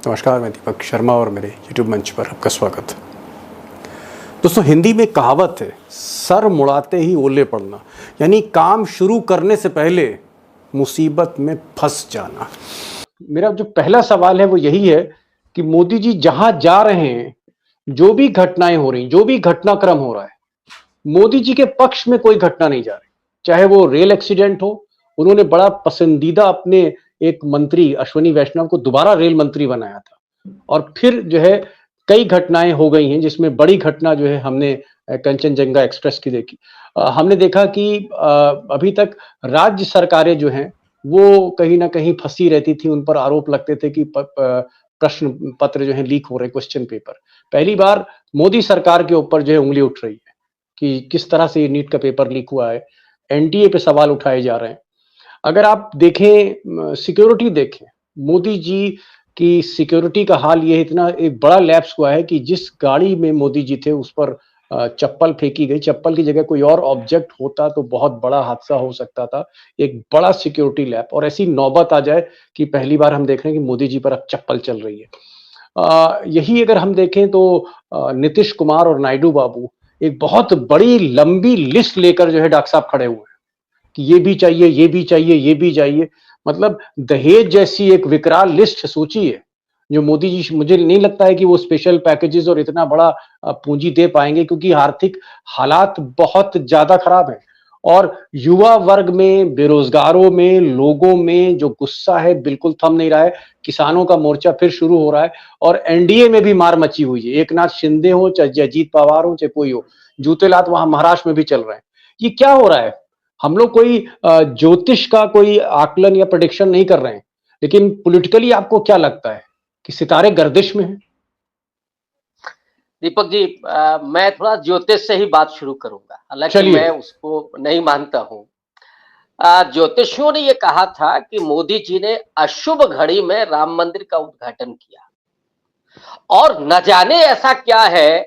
नमस्कार, मैं दीपक शर्मा और मेरे YouTube मंच पर आपका स्वागत है। दोस्तों, हिंदी में कहावत है, सर मुड़ाते ही ओले पड़ना, यानी काम शुरू करने से पहले मुसीबत में फंस जाना। मेरा जो पहला सवाल है वो यही है कि मोदी जी जहां जा रहे हैं, जो भी घटनाएं हो रही, जो भी घटनाक्रम हो रहा है, मोदी जी के पक्ष में कोई घटना नहीं जा रही। चाहे वो रेल एक्सीडेंट हो, उन्होंने बड़ा पसंदीदा अपने एक मंत्री अश्विनी वैष्णव को दोबारा रेल मंत्री बनाया था, और फिर जो है कई घटनाएं हो गई हैं, जिसमें बड़ी घटना जो है हमने कंचनजंगा एक्सप्रेस की देखी। हमने देखा कि अभी तक राज्य सरकारें जो हैं वो कहीं ना कहीं फंसी रहती थी, उन पर आरोप लगते थे कि प्रश्न पत्र जो है लीक हो रहे, क्वेश्चन पेपर। पहली बार मोदी सरकार के ऊपर जो है उंगली उठ रही है कि किस तरह से नीट का पेपर लीक हुआ है, एनडीए पे सवाल उठाए जा रहे हैं। अगर आप देखें, सिक्योरिटी देखें, मोदी जी की सिक्योरिटी का हाल ये इतना एक बड़ा लैप्स हुआ है कि जिस गाड़ी में मोदी जी थे उस पर चप्पल फेंकी गई, चप्पल की जगह कोई और ऑब्जेक्ट होता तो बहुत बड़ा हादसा हो सकता था। एक बड़ा सिक्योरिटी लैप, और ऐसी नौबत आ जाए कि पहली बार हम देख रहे हैं कि मोदी जी पर अब चप्पल चल रही है। यही अगर हम देखें तो नीतीश कुमार और नायडू बाबू एक बहुत बड़ी लंबी लिस्ट लेकर जो है डॉक्टर साहब खड़े हुए हैं कि ये भी चाहिए, ये भी चाहिए, ये भी चाहिए। मतलब दहेज जैसी एक विकराल लिस्ट, सूची है जो मोदी जी, मुझे नहीं लगता है कि वो स्पेशल पैकेजेस और इतना बड़ा पूंजी दे पाएंगे, क्योंकि आर्थिक हालात बहुत ज्यादा खराब है। और युवा वर्ग में, बेरोजगारों में, लोगों में जो गुस्सा है बिल्कुल थम नहीं रहा है। किसानों का मोर्चा फिर शुरू हो रहा है, और एनडीए में भी मार मची हुई है। एक नाथ शिंदे हो, चाहे अजीत पवार हो, चाहे कोई हो, जूते लात वहां महाराष्ट्र में भी चल रहे हैं। ये क्या हो रहा है? हम लोग कोई ज्योतिष का कोई आकलन या प्रेडिक्शन नहीं कर रहे हैं, लेकिन पॉलिटिकली आपको क्या लगता है कि सितारे गर्दिश में हैं? दीपक जी, मैं थोड़ा ज्योतिष से ही बात शुरू करूंगा, हालांकि चलिए। मैं उसको नहीं मानता हूं। ज्योतिषियों ने यह कहा था कि मोदी जी ने अशुभ घड़ी में राम मंदिर का उद्घाटन किया, और न जाने ऐसा क्या है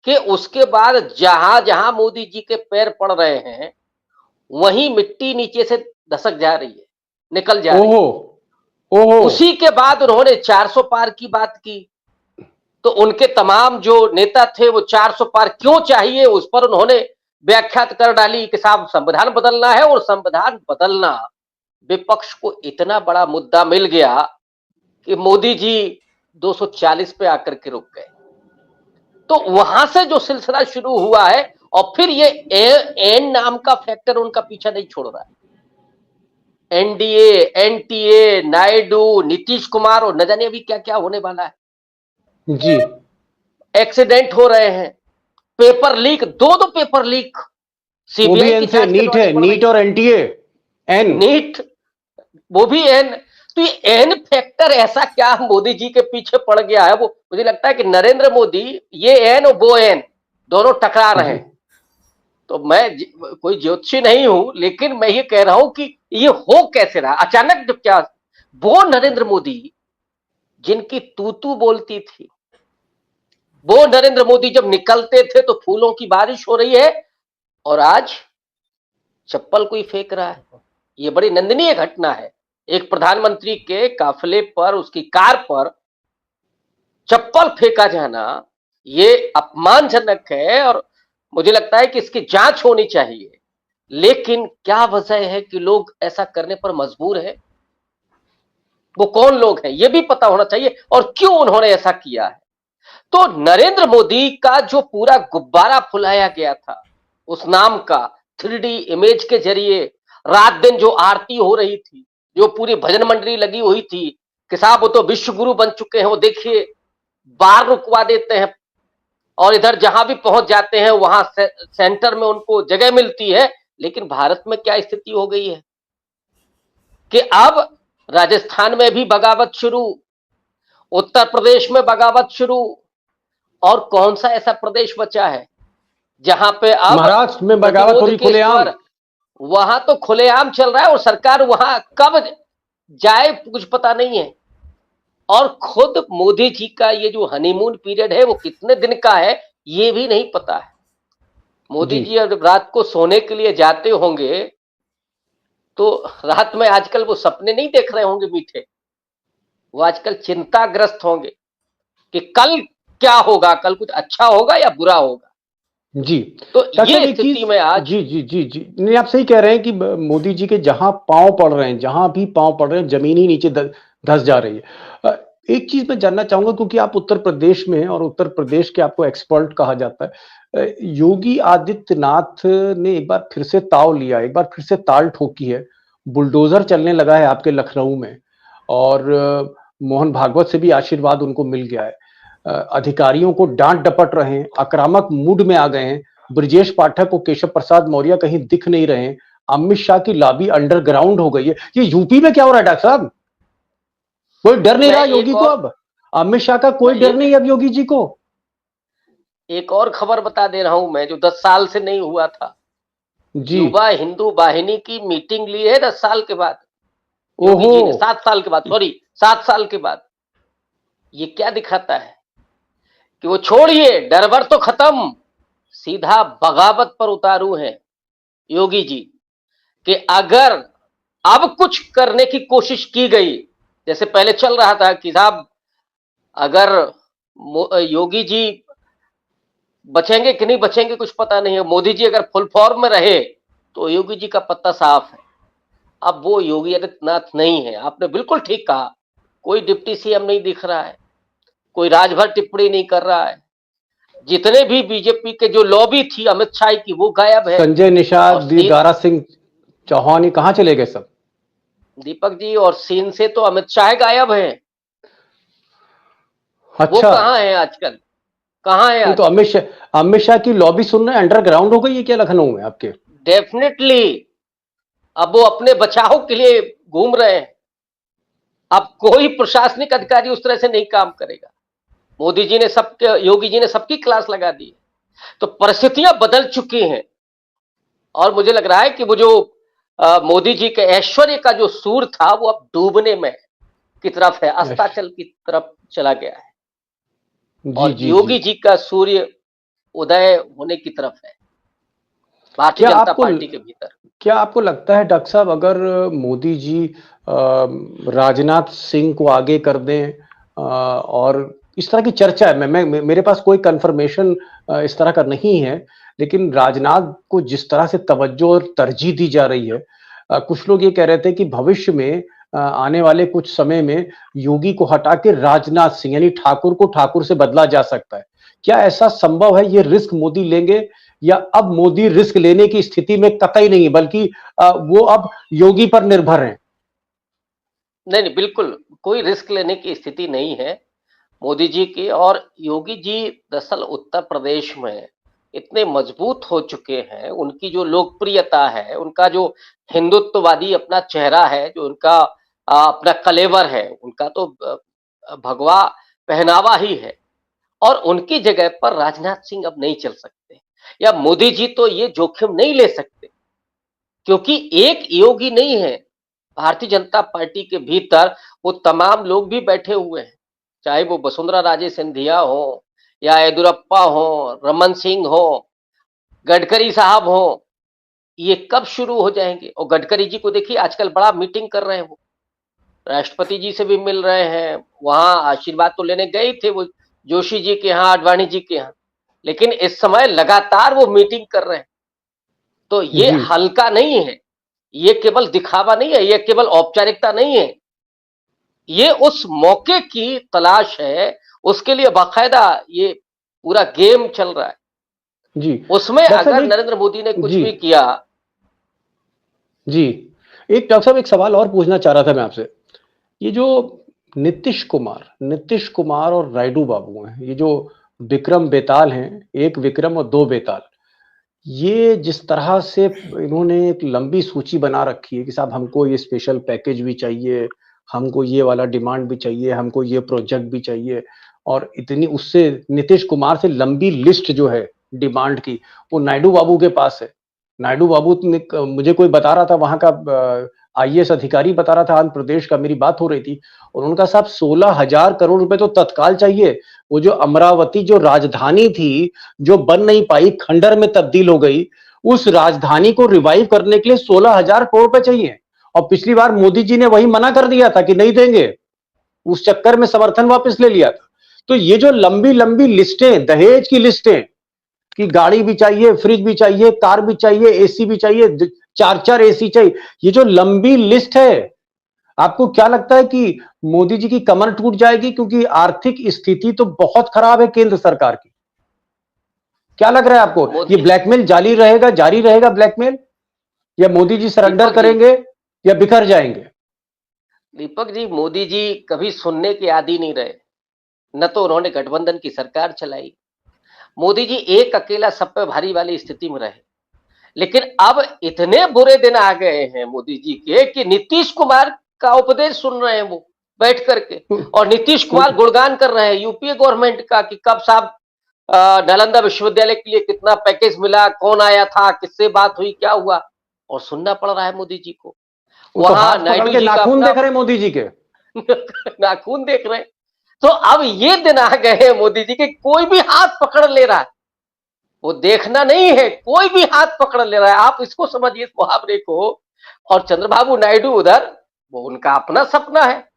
कि उसके बाद जहां जहां मोदी जी के पैर पड़ रहे हैं वहीं मिट्टी नीचे से धसक जा रही है, निकल जा रही ओहो, है। ओहो। उसी के बाद उन्होंने 400 पार की बात की, तो उनके तमाम जो नेता थे वो 400 पार क्यों चाहिए उस पर उन्होंने व्याख्या कर डाली कि साहब संविधान बदलना है, और संविधान बदलना विपक्ष को इतना बड़ा मुद्दा मिल गया कि मोदी जी 240 पे आकर के रुक गए। तो वहां से जो सिलसिला शुरू हुआ है, और फिर ये एन नाम का फैक्टर उनका पीछा नहीं छोड़ रहा है। एनडीए, एनटीए, नायडू, नीतीश कुमार, और न जाने अभी क्या क्या होने वाला है। जी। एक्सीडेंट हो रहे हैं, पेपर लीक, दो दो पेपर लीक वो भी सीबीआई की एन से, जांच नीट करवानी है, पड़ रही नीट और एनटीए। एन। है। नीट, वो भी एन। तो ये एन फैक्टर ऐसा क्या मोदी जी के पीछे पड़ गया है? वो मुझे लगता है कि नरेंद्र मोदी, ये एन और वो एन दोनों टकरा रहे जी। हैं। तो मैं कोई ज्योतिषी नहीं हूं, लेकिन मैं ये कह रहा हूं कि ये हो कैसे रहा अचानक। जब क्या वो नरेंद्र मोदी जिनकी तू बोलती थी, वो नरेंद्र मोदी जब निकलते थे तो फूलों की बारिश हो रही है, और आज चप्पल कोई फेंक रहा है। ये बड़ी निंदनीय घटना है। एक प्रधानमंत्री के काफिले पर, उसकी कार पर चप्पल फेंका जाना, ये अपमानजनक है, और मुझे लगता है कि इसकी जांच होनी चाहिए। लेकिन क्या वजह है कि लोग ऐसा करने पर मजबूर है? वो कौन लोग हैं ये भी पता होना चाहिए, और क्यों उन्होंने ऐसा किया है। तो नरेंद्र मोदी का जो पूरा गुब्बारा फुलाया गया था, उस नाम का 3D इमेज के जरिए रात दिन जो आरती हो रही थी, जो पूरी भजन मंडली लगी हुई थी कि साहब वो तो विश्व गुरु बन चुके हैं, वो देखिए बार रुकवा देते हैं, और इधर जहां भी पहुंच जाते हैं वहां सेंटर में उनको जगह मिलती है। लेकिन भारत में क्या स्थिति हो गई है कि अब राजस्थान में भी बगावत शुरू, उत्तर प्रदेश में बगावत शुरू, और कौन सा ऐसा प्रदेश बचा है जहां पे अब महाराष्ट्र में बगावत हो प्रतिरोध रही के खुलेआम। स्वर, वहां तो खुलेआम चल रहा है, और सरकार वहां कब जाए कुछ पता नहीं है। और खुद मोदी जी का ये जो हनीमून पीरियड है वो कितने दिन का है ये भी नहीं पता है। मोदी जी। जी अब रात को सोने के लिए जाते होंगे तो रात में आजकल वो सपने नहीं देख रहे होंगे मीठे, वो आजकल चिंताग्रस्त होंगे कि कल क्या होगा, कल कुछ अच्छा होगा या बुरा होगा। जी। तो डॉक्टर साहब ये एक स्थिति चीज, में आज जी जी जी जी, नहीं आप सही कह रहे हैं कि मोदी जी के जहां पांव पड़ रहे हैं, जहां भी पांव पड़ रहे हैं, जमीन ही नीचे धस जा रही है। एक चीज मैं जानना चाहूंगा, क्योंकि आप उत्तर प्रदेश में हैं और उत्तर प्रदेश के आपको एक्सपर्ट कहा जाता है। योगी आदित्यनाथ ने एक बार फिर से ताव लिया, एक बार फिर से ताल ठोकी है। बुलडोजर चलने लगा है आपके लखनऊ में, और मोहन भागवत से भी आशीर्वाद उनको मिल गया है। अधिकारियों को डांट डपट रहे हैं, आक्रामक मूड में आ गए हैं। ब्रजेश पाठक और केशव प्रसाद मौर्य कहीं दिख नहीं रहे हैं। अमित शाह की लॉबी अंडरग्राउंड हो गई है। ये यूपी में क्या हो रहा है डॉक्टर साहब? कोई डर नहीं मैं रहा योगी एक को और अब। अमित शाह का मैं कोई डर नहीं अब योगी जी को। एक और खबर बता दे रहा हूं मैं, जो 10 साल से नहीं हुआ था। जी। युवा हिंदू वाहिनी की मीटिंग ली है 10 साल के बाद, योगी ओहो। जी ने 7 साल के बाद, सॉरी 7 साल के बाद। ये क्या दिखाता है कि वो छोड़िए डर तो खत्म, सीधा बगावत पर उतारू हैं योगी जी। कि अगर अब कुछ करने की कोशिश की गई, जैसे पहले चल रहा था कि साहब अगर योगी जी बचेंगे कि नहीं बचेंगे कुछ पता नहीं है, मोदी जी अगर फुल फॉर्म में रहे तो योगी जी का पत्ता साफ है। अब वो योगी आदित्यनाथ नहीं है। आपने बिल्कुल ठीक कहा, कोई डिप्टी सीएम नहीं दिख रहा है, कोई राजभर टिप्पणी नहीं कर रहा है। जितने भी बीजेपी के जो लॉबी थी अमित शाह की, वो गायब है। संजय निषाद, और दारा सिंह चौहान, ये कहां चले गए सब? दीपक जी और सीन से तो अमित शाह गायब है। वो अच्छा। कहां है आजकल, कहां है नहीं तो आजकल? अमित शाह की लॉबी सुन रहे हैं अंडरग्राउंड हो गई है क्या लखनऊ में आपके? डेफिनेटली। अब वो अपने बचाव के लिए घूम रहे हैं। अब कोई प्रशासनिक अधिकारी उस तरह से नहीं काम करेगा। मोदी जी ने सबके, योगी जी ने सबकी क्लास लगा दी। तो परिस्थितियां बदल चुकी हैं। और मुझे लग रहा है कि वो जो मोदी जी के ऐश्वर्य का जो सूर था, वो अब डूबने में की तरफ है, अस्ताचल की तरफ चला गया है। जी और जी जी। योगी जी का सूर्य उदय होने की तरफ है भारतीय क्या जनता आपको पार्टी के भीतर। क्या आपको लगता है डॉक्टर साहब, अगर मोदी जी राजनाथ सिंह को आगे कर दें, और इस तरह की चर्चा है, मेरे पास कोई कंफर्मेशन इस तरह का नहीं है, लेकिन राजनाथ को जिस तरह से तवज्जो और तरजीह दी जा रही है, कुछ लोग ये कह रहे थे कि भविष्य में आने वाले कुछ समय में योगी को हटा के राजनाथ सिंह यानी ठाकुर को ठाकुर से बदला जा सकता है। क्या ऐसा संभव है? ये रिस्क मोदी लेंगे, या अब मोदी रिस्क लेने की स्थिति में कतई नहीं है, बल्कि वो अब योगी पर निर्भर हैं? नहीं नहीं, बिल्कुल कोई रिस्क लेने की स्थिति नहीं है मोदी जी की। और योगी जी दरअसल उत्तर प्रदेश में इतने मजबूत हो चुके हैं, उनकी जो लोकप्रियता है, उनका जो हिंदुत्ववादी अपना चेहरा है, जो उनका अपना कलेवर है, उनका तो भगवा पहनावा ही है। और उनकी जगह पर राजनाथ सिंह अब नहीं चल सकते, या मोदी जी तो ये जोखिम नहीं ले सकते, क्योंकि एक योगी नहीं है भारतीय जनता पार्टी के भीतर। वो तमाम लोग भी बैठे हुए हैं, चाहे वो वसुंधरा राजे सिंधिया हो, या येदुरप्पा हो, रमन सिंह हो, गडकरी साहब हो। ये कब शुरू हो जाएंगे? और गडकरी जी को देखिए आजकल बड़ा मीटिंग कर रहे हैं, वो राष्ट्रपति जी से भी मिल रहे हैं, वहां आशीर्वाद तो लेने गए थे वो जोशी जी के यहाँ, आडवाणी जी के यहाँ, लेकिन इस समय लगातार वो मीटिंग कर रहे हैं। तो ये जी हल्का नहीं है, ये केवल दिखावा नहीं है, ये केवल औपचारिकता नहीं है, ये उस मौके की तलाश है, उसके लिए बाकायदा ये पूरा गेम चल रहा है। जी। उसमें डॉक्टर साहब अगर एक, नरेंद्र मोदी ने कुछ जी भी किया। जी, एक डॉक्टर साहब एक सवाल और पूछना चाह रहा था मैं आपसे। ये जो नीतीश कुमार और रायडू बाबू हैं, ये जो विक्रम बेताल हैं, एक विक्रम और दो बेताल, ये जिस तरह से इन्होंने एक लंबी सूची बना रखी है कि साहब हमको ये स्पेशल पैकेज भी चाहिए, हमको ये वाला डिमांड भी चाहिए, हमको ये प्रोजेक्ट भी चाहिए, और इतनी उससे नीतीश कुमार से लंबी लिस्ट जो है डिमांड की, वो नायडू बाबू के पास है। नायडू बाबू ने मुझे कोई बता रहा था, वहां का आईएएस अधिकारी बता रहा था, आंध्र प्रदेश का, मेरी बात हो रही थी, और उनका साहब 16,000 करोड़ रुपए तो तत्काल चाहिए। वो जो अमरावती जो राजधानी थी, जो बन नहीं पाई, खंडर में तब्दील हो गई, उस राजधानी को रिवाइव करने के लिए 16,000 करोड़ रुपए चाहिए। और पिछली बार मोदी जी ने वही मना कर दिया था कि नहीं देंगे। उस चक्कर में समर्थन वापस ले लिया था। तो ये जो लंबी लंबी लिस्टें, दहेज की लिस्टें कि गाड़ी भी चाहिए, फ्रिज भी चाहिए, कार भी चाहिए, एसी भी चाहिए, चार चार एसी चाहिए, ये जो लंबी लिस्ट है, आपको क्या लगता है कि मोदी जी की कमर टूट जाएगी? क्योंकि आर्थिक स्थिति तो बहुत खराब है केंद्र सरकार की। क्या लग रहा है आपको, ये ब्लैकमेल जारी रहेगा ब्लैकमेल, या मोदी जी सरेंडर करेंगे या बिखर जाएंगे? दीपक जी, मोदी जी कभी सुनने के आदी नहीं रहे। न तो उन्होंने गठबंधन की सरकार चलाई, मोदी जी एक अकेला सब पे भारी वाली स्थिति में रहे। लेकिन अब इतने बुरे दिन आ गए हैं मोदी जी के कि नीतीश कुमार का उपदेश सुन रहे हैं वो बैठ करके, और नीतीश कुमार गुणगान कर रहे हैं यूपीए गवर्नमेंट का कि कब साहब नालंदा विश्वविद्यालय के लिए कितना पैकेज मिला, कौन आया था, किससे बात हुई, क्या हुआ, और सुनना पड़ रहा है मोदी जी को। वहां नायडू जी नाखून देख रहे हैं मोदी जी के नाखून देख रहे हैं। तो अब ये दिन आ गए हैं मोदी जी के, कोई भी हाथ पकड़ ले रहा है, वो देखना नहीं है, कोई भी हाथ पकड़ ले रहा है। आप इसको समझिए, इस मुहावरे को। और चंद्रबाबू नायडू उधर, वो उनका अपना सपना है,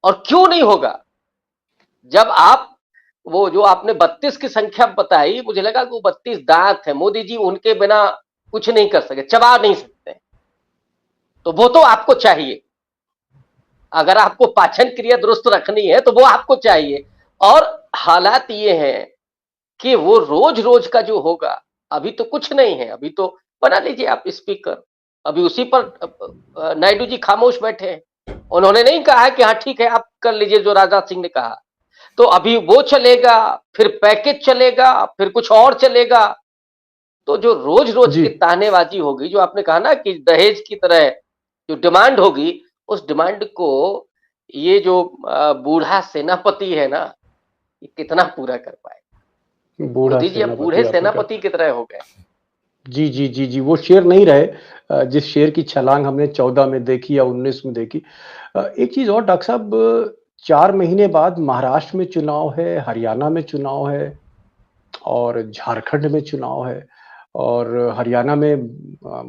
और क्यों नहीं होगा। जब आप वो जो आपने 32 की संख्या बताई, मुझे लगा कि वो 32 दांत है, मोदी जी उनके बिना कुछ नहीं कर सके, चबा नहीं सकते, तो वो तो आपको चाहिए। अगर आपको पाचन क्रिया दुरुस्त रखनी है तो वो आपको चाहिए। और हालात ये हैं कि वो रोज रोज का जो होगा, अभी तो कुछ नहीं है। अभी तो बना लीजिए आप स्पीकर, अभी उसी पर नायडू जी खामोश बैठे हैं। उन्होंने नहीं कहा कि हाँ ठीक है आप कर लीजिए जो राजनाथ सिंह ने कहा। तो अभी वो चलेगा, फिर पैकेज चलेगा, फिर कुछ और चलेगा। तो जो रोज रोज की तानेबाजी होगी, जो आपने कहा ना कि दहेज की तरह जो डिमांड होगी, उस डिमांड को ये जो बूढ़ा सेनापति है ना, ये कितना पूरा कर पाए। मोदी जी अब बूढ़े सेनापति की तरह हो गए। जी जी जी जी, वो शेर नहीं रहे जिस शेर की छलांग हमने 14 में देखी या 19 में देखी। एक चीज और डॉक्टर साहब, 4 महीने बाद महाराष्ट्र में चुनाव है, हरियाणा में चुनाव है, और झारखंड में चुनाव है, और हरियाणा में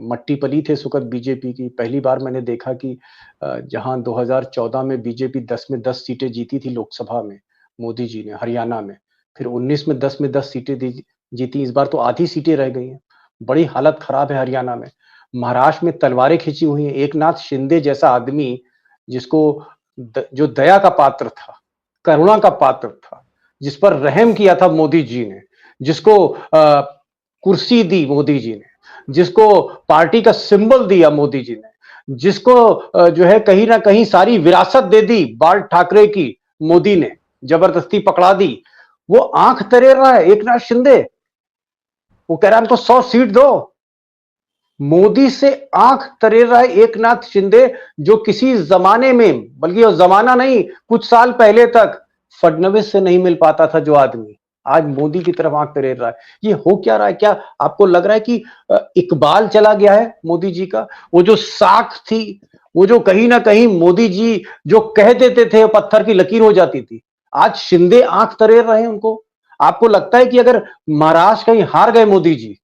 मट्टी पली थे सुकत बीजेपी की। पहली बार मैंने देखा कि जहां 2014 में बीजेपी 10 में 10 सीटें जीती थी लोकसभा में, मोदी जी ने हरियाणा में, फिर 19 में 10 सीटें जीती, इस बार तो आधी सीटें रह गई हैं। बड़ी हालत खराब है हरियाणा में। महाराष्ट्र में तलवारें खींची हुई हैं। एकनाथ शिंदे जैसा आदमी, जिसको जो दया का पात्र था, करुणा का पात्र था, जिस पर रहम किया था मोदी जी ने, जिसको कुर्सी दी मोदी जी ने, जिसको पार्टी का सिंबल दिया मोदी जी ने, जिसको जो है कहीं ना कहीं सारी विरासत दे दी बाल ठाकरे की, मोदी ने जबरदस्ती पकड़ा दी, वो आंख तरेर रहा है एकनाथ शिंदे। वो कह रहा है हमको 100 सीट दो। मोदी से आंख तरेर रहा है एकनाथ शिंदे, जो किसी जमाने में, बल्कि वो जमाना नहीं, कुछ साल पहले तक फडणवीस से नहीं मिल पाता था जो आदमी, आज मोदी की तरफ आंख तरेर रहा है। ये हो क्या रहा है? क्या आपको लग रहा है कि इकबाल चला गया है मोदी जी का? वो जो साख थी, वो जो कहीं ना कहीं मोदी जी जो कह देते थे पत्थर की लकीर हो जाती थी, आज शिंदे आंख तरेर रहे हैं उनको। आपको लगता है कि अगर महाराष्ट्र कहीं हार गए मोदी जी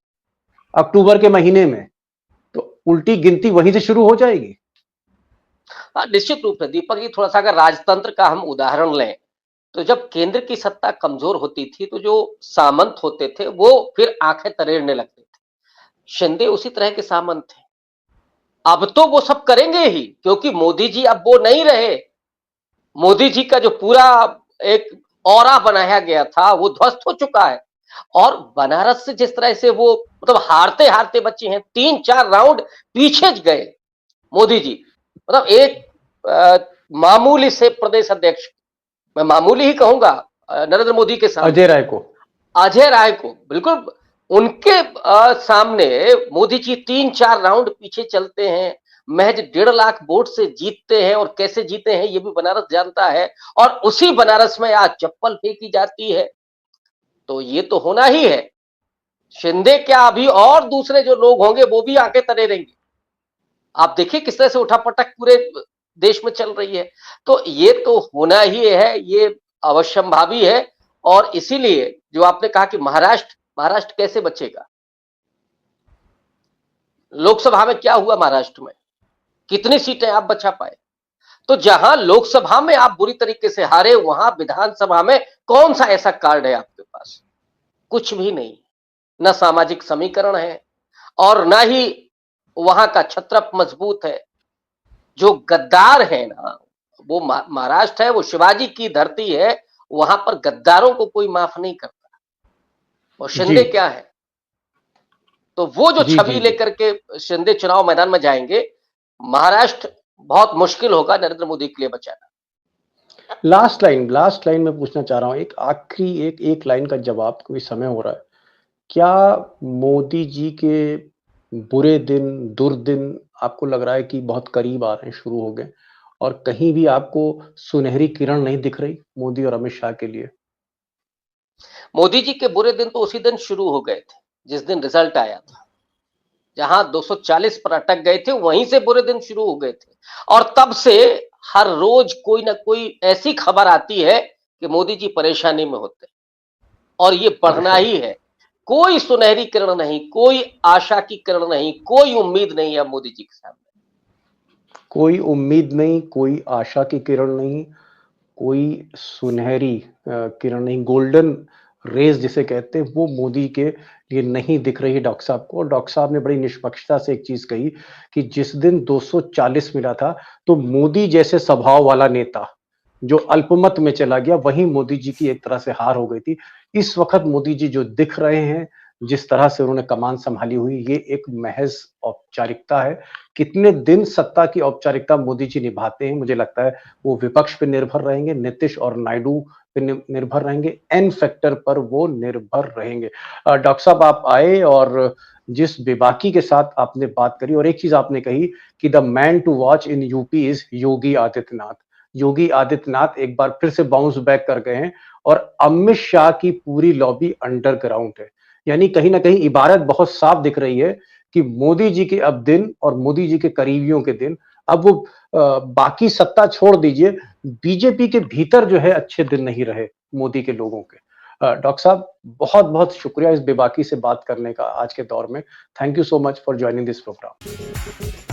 अक्टूबर के महीने में, तो उल्टी गिनती वहीं से शुरू हो जाएगी? निश्चित रूप से दीपक जी, थोड़ा सा अगर राजतंत्र का हम उदाहरण लें, तो जब केंद्र की सत्ता कमजोर होती थी तो जो सामंत होते थे वो फिर आंखें तरेरने लगते थे। शिंदे उसी तरह के सामंत थे। अब तो वो सब करेंगे ही, क्योंकि मोदी जी अब वो नहीं रहे। मोदी जी का जो पूरा एक ऑरा बनाया गया था वो ध्वस्त हो चुका है। और बनारस से जिस तरह से वो मतलब हारते हारते बच्चे हैं, 3-4 राउंड पीछे गए मोदी जी। मतलब एक मामूली से प्रदेश अध्यक्ष, मैं मामूली ही कहूंगा, नरेंद्र मोदी के सामने, अजय राय को बिल्कुल उनके सामने मोदी जी 3-4 राउंड पीछे चलते हैं। महज 1.5 लाख वोट से जीतते हैं, और कैसे जीते हैं ये भी बनारस जानता है। और उसी बनारस में आज चप्पल फेंकी जाती है। तो ये तो होना ही है। शिंदे क्या, अभी और दूसरे जो लोग होंगे वो भी आंखें तरेरेंगे। आप देखिए किस तरह से उठापटक पूरे देश में चल रही है। तो ये तो होना ही है, ये अवश्यंभावी है। और इसीलिए जो आपने कहा कि महाराष्ट्र कैसे बचेगा, लोकसभा में क्या हुआ, महाराष्ट्र में कितनी सीटें आप बचा पाए? तो जहां लोकसभा में आप बुरी तरीके से हारे, वहां विधानसभा में कौन सा ऐसा कार्ड है आपके पास? कुछ भी नहीं। न सामाजिक समीकरण है और न ही वहां का छत्रप मजबूत है। जो गद्दार है ना, वो महाराष्ट्र है, वो शिवाजी की धरती है, वहां पर गद्दारों को कोई माफ नहीं करता। और जी शिंदे क्या है? तो वो जो जी छवि जी जी। लेकर के शिंदे चुनाव मैदान में जाएंगे, महाराष्ट्र बहुत मुश्किल होगा नरेंद्र मोदी के लिए बचाना। लास्ट लाइन में पूछना चाह रहा हूँ, एक आखिरी एक लाइन का जवाब, क्योंकि समय हो रहा है। क्या मोदी जी के बुरे दिन, दुर्दिन आपको लग रहा है कि बहुत करीब आ रहे हैं, शुरू हो गए, और कहीं भी आपको सुनहरी किरण नहीं दिख रही मोदी और अमित शाह के लिए? मोदी जी के बुरे दिन तो उसी दिन शुरू हो गए थे जिस दिन रिजल्ट आया था। जहां 240 पर अटक गए थे, वहीं से बुरे दिन शुरू हो गए थे। और तब से हर रोज कोई ना कोई ऐसी खबर आती है कि मोदी जी परेशानी में होते हैं, और ये बढ़ना ही है। कोई सुनहरी किरण नहीं, कोई आशा की किरण नहीं, कोई उम्मीद नहीं है मोदी जी के सामने। कोई उम्मीद नहीं, कोई आशा की किरण नहीं, कोई सुनहरी किरण नहीं, गोल्डन रेज जिसे कहते हैं, वो मोदी के लिए नहीं दिख रही है डॉक्टर साहब को। और डॉक्टर साहब ने बड़ी निष्पक्षता से एक चीज कही कि जिस दिन 240 मिला था, तो मोदी जैसे स्वभाव वाला नेता जो अल्पमत में चला गया, वहीं मोदी जी की एक तरह से हार हो गई थी। इस वक्त मोदी जी जो दिख रहे हैं, जिस तरह से उन्होंने कमान संभाली हुई, ये एक महज औपचारिकता है। कितने दिन सत्ता की औपचारिकता मोदी जी निभाते हैं, मुझे लगता है वो विपक्ष पे निर्भर रहेंगे, नीतीश और नायडू पे निर्भर रहेंगे, एन फैक्टर पर वो निर्भर रहेंगे। डॉक्टर साहब आप आए और जिस बेबाकी के साथ आपने बात करी, और एक चीज आपने कही कि the man to watch in UP is Yogi Adityanath. Yogi Adityanath एक बार फिर से बाउंस बैक कर गए हैं, और अमित शाह की पूरी लॉबी अंडरग्राउंड है। यानी कहीं ना कहीं इबारत बहुत साफ दिख रही है कि मोदी जी के अब दिन, और मोदी जी के करीबियों के दिन, अब वो बाकी सत्ता छोड़ दीजिए, बीजेपी के भीतर जो है अच्छे दिन नहीं रहे मोदी के लोगों के। डॉक्टर साहब बहुत बहुत शुक्रिया इस बेबाकी से बात करने का आज के दौर में। Thank you so much for joining this programme.